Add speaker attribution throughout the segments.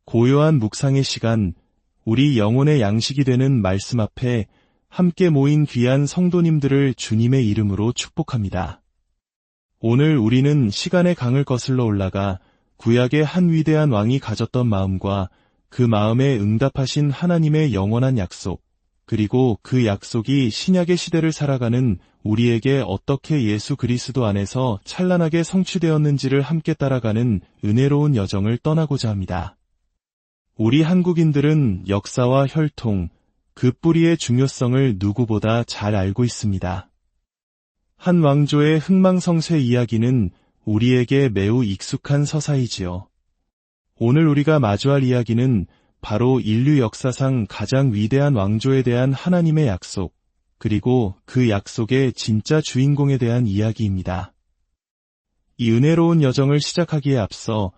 Speaker 1: 고요한 묵상의 시간, 우리 영혼의 양식이 되는 말씀 앞에 함께 모인 귀한 성도님들을 주님의 이름으로 축복합니다. 오늘 우리는 시간의 강을 거슬러 올라가 구약의 한 위대한 왕이 가졌던 마음과 그 마음에 응답하신 하나님의 영원한 약속, 그리고 그 약속이 신약의 시대를 살아가는 우리에게 어떻게 예수 그리스도 안에서 찬란하게 성취되었는지를 함께 따라가는 은혜로운 여정을 떠나고자 합니다. 우리 한국인들은 역사와 혈통, 그 뿌리의 중요성을 누구보다 잘 알고 있습니다. 한 왕조의 흥망성쇠 이야기는 우리에게 매우 익숙한 서사이지요. 오늘 우리가 마주할 이야기는 바로 인류 역사상 가장 위대한 왕조에 대한 하나님의 약속, 그리고 그 약속의 진짜 주인공에 대한 이야기입니다. 이 은혜로운 여정을 시작하기에 앞서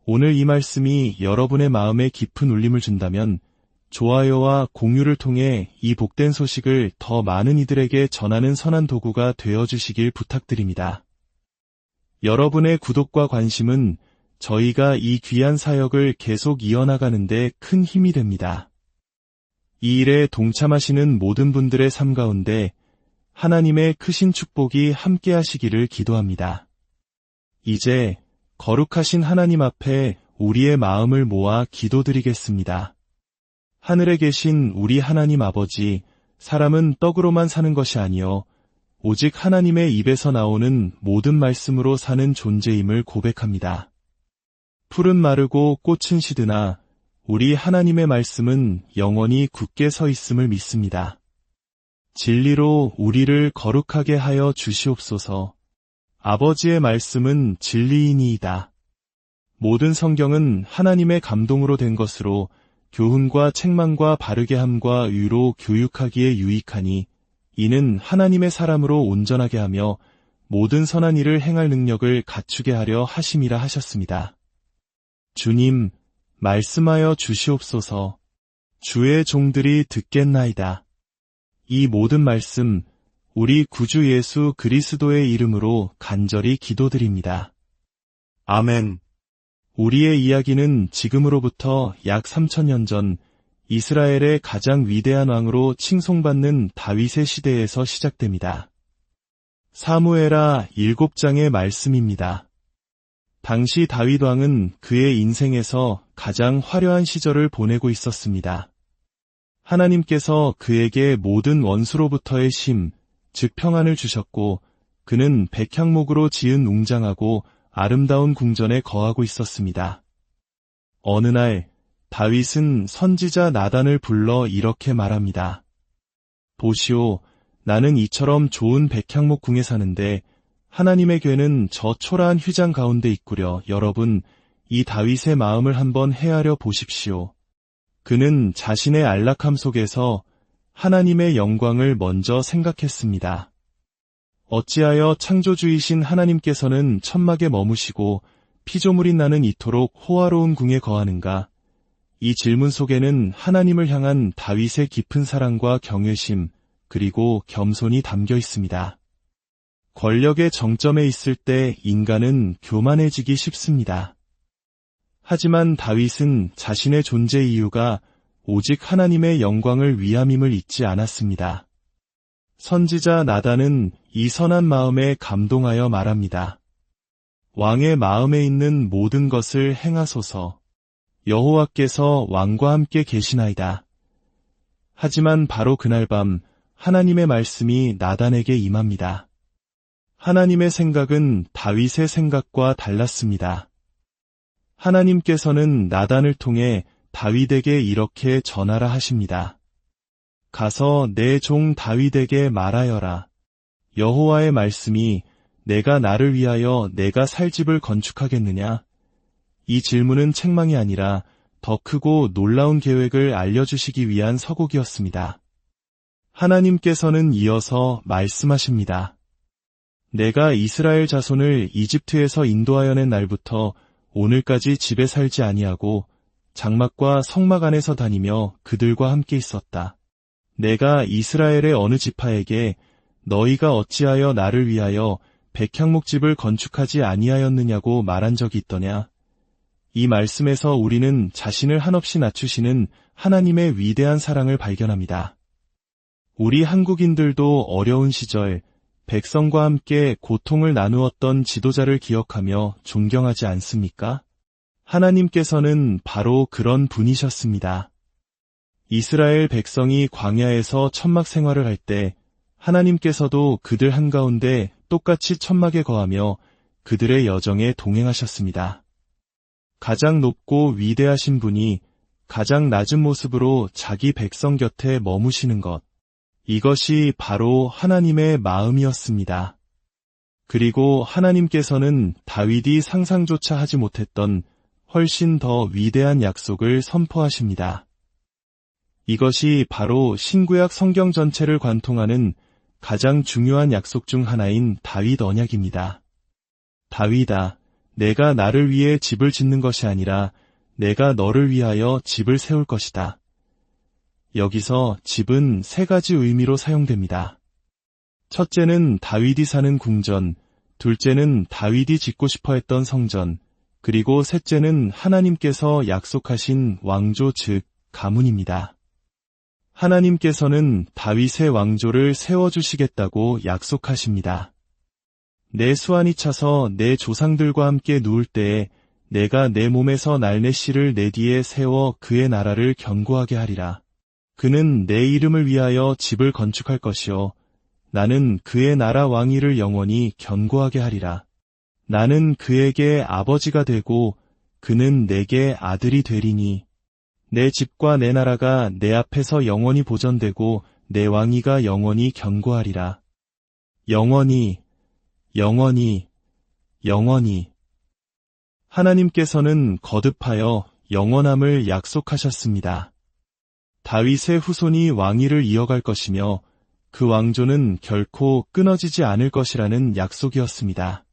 Speaker 1: 오늘 이 말씀이 여러분의 마음에 깊은 울림을 준다면 좋아요와 공유를 통해 이 복된 소식을 더 많은 이들에게 전하는 선한 도구가 되어주시길 부탁드립니다. 여러분의 구독과 관심은 저희가 이 귀한 사역을 계속 이어나가는 데 큰 힘이 됩니다. 이 일에 동참하시는 모든 분들의 삶 가운데 하나님의 크신 축복이 함께 하시기를 기도합니다. 이제 거룩하신 하나님 앞에 우리의 마음을 모아 기도드리겠습니다. 하늘에 계신 우리 하나님 아버지, 사람은 떡으로만 사는 것이 아니요 오직 하나님의 입에서 나오는 모든 말씀으로 사는 존재임을 고백합니다. 풀은 마르고 꽃은 시드나 우리 하나님의 말씀은 영원히 굳게 서 있음을 믿습니다. 진리로 우리를 거룩하게 하여 주시옵소서. 아버지의 말씀은 진리이니이다. 모든 성경은 하나님의 감동으로 된 것으로 교훈과 책망과 바르게 함과 의로 교육하기에 유익하니 이는 하나님의 사람으로 온전하게 하며 모든 선한 일을 행할 능력을 갖추게 하려 하심이라 하셨습니다. 주님, 말씀하여 주시옵소서. 주의 종들이 듣겠나이다. 이 모든 말씀, 우리 구주 예수 그리스도의 이름으로 간절히 기도드립니다. 아멘. 우리의 이야기는 지금으로부터 약 3000년 전 이스라엘의 가장 위대한 왕으로 칭송받는 다윗의 시대에서 시작됩니다. 사무엘하 7장의 말씀입니다. 당시 다윗 왕은 그의 인생에서 가장 화려한 시절을 보내고 있었습니다. 하나님께서 그에게 모든 원수로부터의 심, 즉 평안을 주셨고 그는 백향목으로 지은 웅장하고 아름다운 궁전에 거하고 있었습니다. 어느 날 다윗은 선지자 나단을 불러 이렇게 말합니다. 보시오, 나는 이처럼 좋은 백향목 궁에 사는데 하나님의 궤는 저 초라한 휘장 가운데 있구려. 여러분, 이 다윗의 마음을 한번 헤아려 보십시오. 그는 자신의 안락함 속에서 하나님의 영광을 먼저 생각했습니다. 어찌하여 창조주이신 하나님께서는 천막에 머무시고 피조물이 나는 이토록 호화로운 궁에 거하는가? 이 질문 속에는 하나님을 향한 다윗의 깊은 사랑과 경외심, 그리고 겸손이 담겨 있습니다. 권력의 정점에 있을 때 인간은 교만해지기 쉽습니다. 하지만 다윗은 자신의 존재 이유가 오직 하나님의 영광을 위함임을 잊지 않았습니다. 선지자 나단은 이 선한 마음에 감동하여 말합니다. 왕의 마음에 있는 모든 것을 행하소서. 여호와께서 왕과 함께 계시나이다. 하지만 바로 그날 밤 하나님의 말씀이 나단에게 임합니다. 하나님의 생각은 다윗의 생각과 달랐습니다. 하나님께서는 나단을 통해 다윗에게 이렇게 전하라 하십니다. 가서 내 종 다윗에게 말하여라. 여호와의 말씀이 내가 나를 위하여 내가 살 집을 건축하겠느냐? 이 질문은 책망이 아니라 더 크고 놀라운 계획을 알려주시기 위한 서곡이었습니다. 하나님께서는 이어서 말씀하십니다. 내가 이스라엘 자손을 이집트에서 인도하여 낸 날부터 오늘까지 집에 살지 아니하고 장막과 성막 안에서 다니며 그들과 함께 있었다. 내가 이스라엘의 어느 지파에게 너희가 어찌하여 나를 위하여 백향목집을 건축하지 아니하였느냐고 말한 적이 있더냐? 이 말씀에서 우리는 자신을 한없이 낮추시는 하나님의 위대한 사랑을 발견합니다. 우리 한국인들도 어려운 시절 백성과 함께 고통을 나누었던 지도자를 기억하며 존경하지 않습니까? 하나님께서는 바로 그런 분이셨습니다. 이스라엘 백성이 광야에서 천막 생활을 할 때 하나님께서도 그들 한가운데 똑같이 천막에 거하며 그들의 여정에 동행하셨습니다. 가장 높고 위대하신 분이 가장 낮은 모습으로 자기 백성 곁에 머무시는 것, 이것이 바로 하나님의 마음이었습니다. 그리고 하나님께서는 다윗이 상상조차 하지 못했던 훨씬 더 위대한 약속을 선포하십니다. 이것이 바로 신구약 성경 전체를 관통하는 가장 중요한 약속 중 하나인 다윗 언약입니다. 다윗아, 내가 나를 위해 집을 짓는 것이 아니라 내가 너를 위하여 집을 세울 것이다. 여기서 집은 세 가지 의미로 사용됩니다. 첫째는 다윗이 사는 궁전, 둘째는 다윗이 짓고 싶어 했던 성전, 그리고 셋째는 하나님께서 약속하신 왕조 즉 가문입니다. 하나님께서는 다윗의 왕조를 세워주시겠다고 약속하십니다. 내 수완이 차서 내 조상들과 함께 누울 때에 내가 내 몸에서 날내 씨를 내 뒤에 세워 그의 나라를 견고하게 하리라. 그는 내 이름을 위하여 집을 건축할 것이요 나는 그의 나라 왕위를 영원히 견고하게 하리라. 나는 그에게 아버지가 되고 그는 내게 아들이 되리니 내 집과 내 나라가 내 앞에서 영원히 보전되고 내 왕위가 영원히 견고하리라. 영원히, 영원히, 영원히. 하나님께서는 거듭하여 영원함을 약속하셨습니다. 다윗의 후손이 왕위를 이어갈 것이며 그 왕조는 결코 끊어지지 않을 것이라는 약속이었습니다.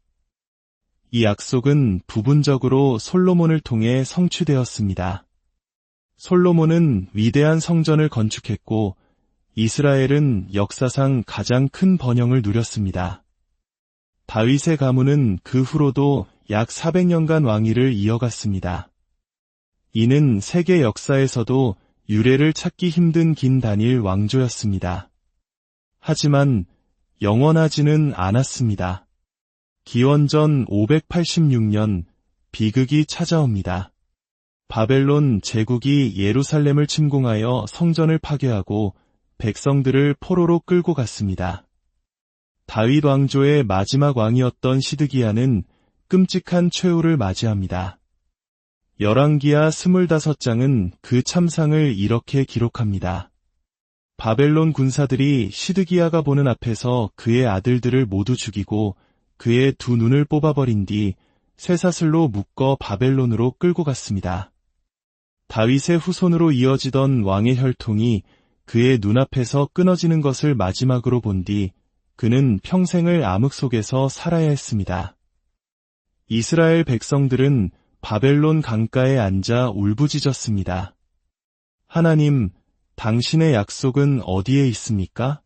Speaker 1: 이 약속은 부분적으로 솔로몬을 통해 성취되었습니다. 솔로몬은 위대한 성전을 건축했고 이스라엘은 역사상 가장 큰 번영을 누렸습니다. 다윗의 가문은 그 후로도 약 400년간 왕위를 이어갔습니다. 이는 세계 역사에서도 유례를 찾기 힘든 긴 단일 왕조였습니다. 하지만 영원하지는 않았습니다. 기원전 586년 비극이 찾아옵니다. 바벨론 제국이 예루살렘을 침공하여 성전을 파괴하고 백성들을 포로로 끌고 갔습니다. 다윗 왕조의 마지막 왕이었던 시드기야는 끔찍한 최후를 맞이합니다. 열왕기하 25장은 그 참상을 이렇게 기록합니다. 바벨론 군사들이 시드기야가 보는 앞에서 그의 아들들을 모두 죽이고 그의 두 눈을 뽑아버린 뒤 쇠사슬로 묶어 바벨론으로 끌고 갔습니다. 다윗의 후손으로 이어지던 왕의 혈통이 그의 눈앞에서 끊어지는 것을 마지막으로 본 뒤 그는 평생을 암흑 속에서 살아야 했습니다. 이스라엘 백성들은 바벨론 강가에 앉아 울부짖었습니다. 하나님, 당신의 약속은 어디에 있습니까?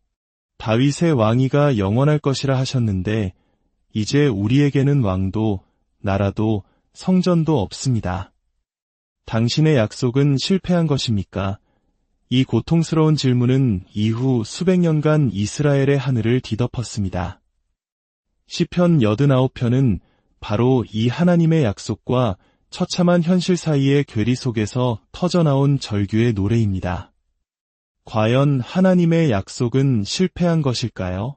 Speaker 1: 다윗의 왕위가 영원할 것이라 하셨는데 이제 우리에게는 왕도, 나라도, 성전도 없습니다. 당신의 약속은 실패한 것입니까? 이 고통스러운 질문은 이후 수백 년간 이스라엘의 하늘을 뒤덮었습니다. 시편 89편은 바로 이 하나님의 약속과 처참한 현실 사이의 괴리 속에서 터져나온 절규의 노래입니다. 과연 하나님의 약속은 실패한 것일까요?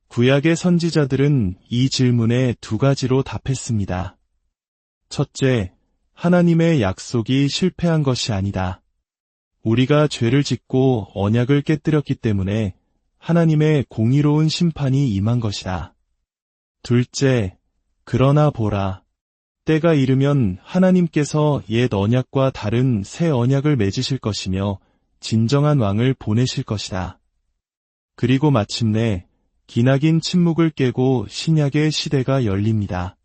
Speaker 1: 구약의 선지자들은 이 질문에 두 가지로 답했습니다. 첫째, 하나님의 약속이 실패한 것이 아니다. 우리가 죄를 짓고 언약을 깨뜨렸기 때문에 하나님의 공의로운 심판이 임한 것이다. 둘째, 그러나 보라. 때가 이르면 하나님께서 옛 언약과 다른 새 언약을 맺으실 것이며 진정한 왕을 보내실 것이다. 그리고 마침내 기나긴 침묵을 깨고 신약의 시대가 열립니다.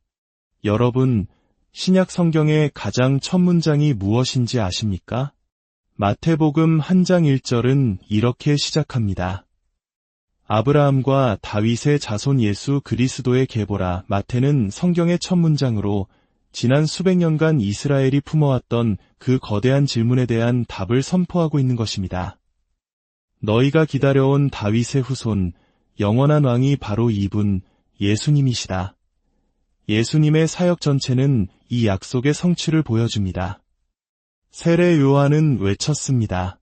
Speaker 1: 여러분, 신약 성경의 가장 첫 문장이 무엇인지 아십니까? 마태복음 1장 1절은 이렇게 시작합니다. 아브라함과 다윗의 자손 예수 그리스도의 계보라. 마태는 성경의 첫 문장으로 지난 수백 년간 이스라엘이 품어왔던 그 거대한 질문에 대한 답을 선포하고 있는 것입니다. 너희가 기다려온 다윗의 후손, 영원한 왕이 바로 이분, 예수님이시다. 예수님의 사역 전체는 이 약속의 성취를 보여줍니다. 세례 요한은 외쳤습니다.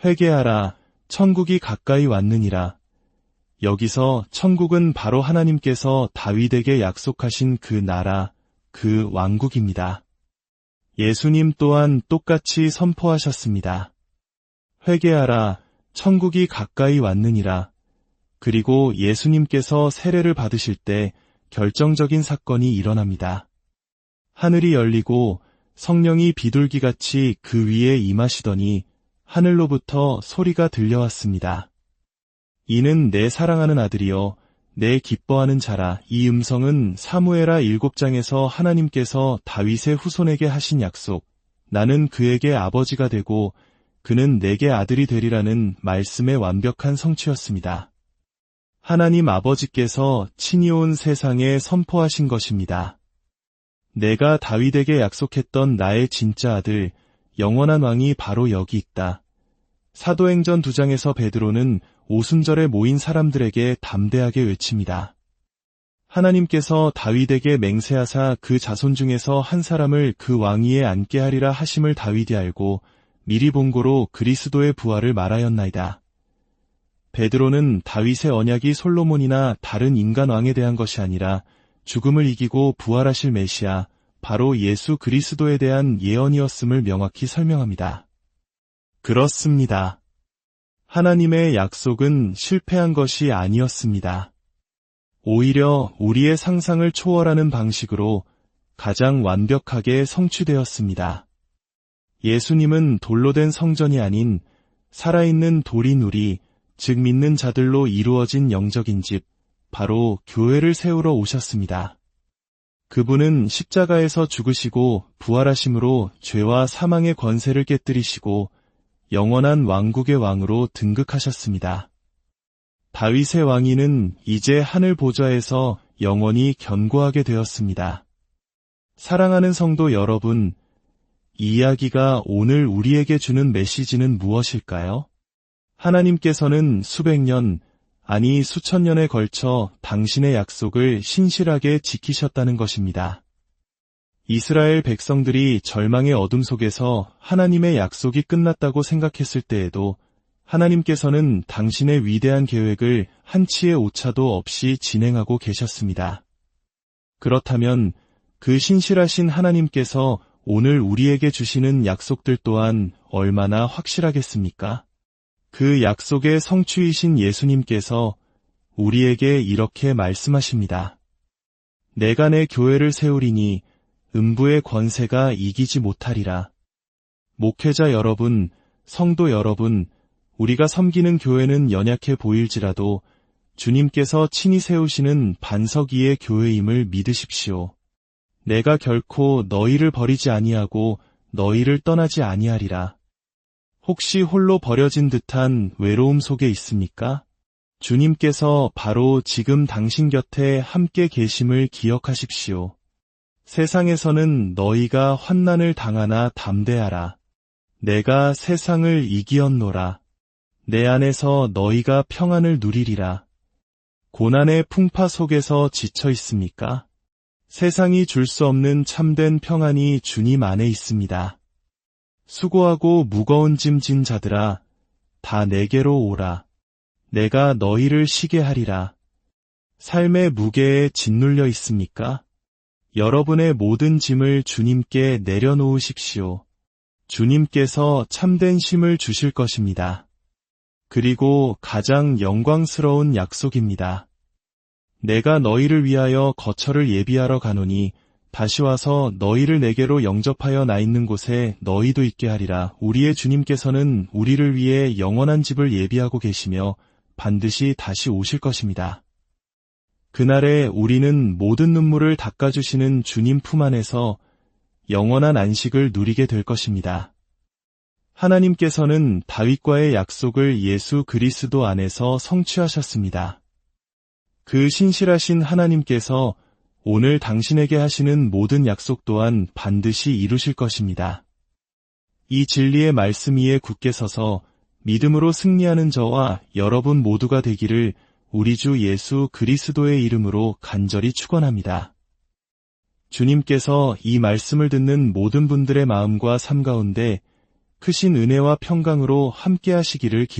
Speaker 1: 회개하라, 천국이 가까이 왔느니라. 여기서 천국은 바로 하나님께서 다윗에게 약속하신 그 나라, 그 왕국입니다. 예수님 또한 똑같이 선포하셨습니다. 회개하라, 천국이 가까이 왔느니라. 그리고 예수님께서 세례를 받으실 때 결정적인 사건이 일어납니다. 하늘이 열리고 성령이 비둘기같이 그 위에 임하시더니 하늘로부터 소리가 들려왔습니다. 이는 내 사랑하는 아들이요 내 기뻐하는 자라. 이 음성은 사무엘하 7장에서 하나님께서 다윗의 후손에게 하신 약속, 나는 그에게 아버지가 되고 그는 내게 아들이 되리라는 말씀의 완벽한 성취였습니다. 하나님 아버지께서 친히 온 세상에 선포하신 것입니다. 내가 다윗에게 약속했던 나의 진짜 아들, 영원한 왕이 바로 여기 있다. 사도행전 2장에서 베드로는 오순절에 모인 사람들에게 담대하게 외칩니다. 하나님께서 다윗에게 맹세하사 그 자손 중에서 한 사람을 그 왕위에 앉게 하리라 하심을 다윗이 알고 미리 본고로 그리스도의 부활을 말하였나이다. 베드로는 다윗의 언약이 솔로몬이나 다른 인간 왕에 대한 것이 아니라 죽음을 이기고 부활하실 메시아, 바로 예수 그리스도에 대한 예언이었음을 명확히 설명합니다. 그렇습니다. 하나님의 약속은 실패한 것이 아니었습니다. 오히려 우리의 상상을 초월하는 방식으로 가장 완벽하게 성취되었습니다. 예수님은 돌로 된 성전이 아닌 살아있는 돌인 우리, 즉 믿는 자들로 이루어진 영적인 집, 바로 교회를 세우러 오셨습니다. 그분은 십자가에서 죽으시고 부활하심으로 죄와 사망의 권세를 깨뜨리시고 영원한 왕국의 왕으로 등극하셨습니다. 다윗의 왕위는 이제 하늘 보좌에서 영원히 견고하게 되었습니다. 사랑하는 성도 여러분, 이 이야기가 오늘 우리에게 주는 메시지는 무엇일까요? 하나님께서는 수백 년, 아니 수천 년에 걸쳐 당신의 약속을 신실하게 지키셨다는 것입니다. 이스라엘 백성들이 절망의 어둠 속에서 하나님의 약속이 끝났다고 생각했을 때에도 하나님께서는 당신의 위대한 계획을 한치의 오차도 없이 진행하고 계셨습니다. 그렇다면 그 신실하신 하나님께서 오늘 우리에게 주시는 약속들 또한 얼마나 확실하겠습니까? 그 약속의 성취이신 예수님께서 우리에게 이렇게 말씀하십니다. 내가 내 교회를 세우리니 음부의 권세가 이기지 못하리라. 목회자 여러분, 성도 여러분, 우리가 섬기는 교회는 연약해 보일지라도 주님께서 친히 세우시는 반석 위의 교회임을 믿으십시오. 내가 결코 너희를 버리지 아니하고 너희를 떠나지 아니하리라. 혹시 홀로 버려진 듯한 외로움 속에 있습니까? 주님께서 바로 지금 당신 곁에 함께 계심을 기억하십시오. 세상에서는 너희가 환난을 당하나 담대하라. 내가 세상을 이기었노라. 내 안에서 너희가 평안을 누리리라. 고난의 풍파 속에서 지쳐 있습니까? 세상이 줄 수 없는 참된 평안이 주님 안에 있습니다. 수고하고 무거운 짐 진 자들아, 다 내게로 오라. 내가 너희를 쉬게 하리라. 삶의 무게에 짓눌려 있습니까? 여러분의 모든 짐을 주님께 내려놓으십시오. 주님께서 참된 쉼을 주실 것입니다. 그리고 가장 영광스러운 약속입니다. 내가 너희를 위하여 거처를 예비하러 가노니 다시 와서 너희를 내게로 영접하여 나 있는 곳에 너희도 있게 하리라. 우리의 주님께서는 우리를 위해 영원한 집을 예비하고 계시며 반드시 다시 오실 것입니다. 그날에 우리는 모든 눈물을 닦아주시는 주님 품 안에서 영원한 안식을 누리게 될 것입니다. 하나님께서는 다윗과의 약속을 예수 그리스도 안에서 성취하셨습니다. 그 신실하신 하나님께서 오늘 당신에게 하시는 모든 약속 또한 반드시 이루실 것입니다. 이 진리의 말씀 위에 굳게 서서 믿음으로 승리하는 저와 여러분 모두가 되기를 우리 주 예수 그리스도의 이름으로 간절히 축원합니다. 주님께서 이 말씀을 듣는 모든 분들의 마음과 삶 가운데 크신 은혜와 평강으로 함께 하시기를 기도합니다.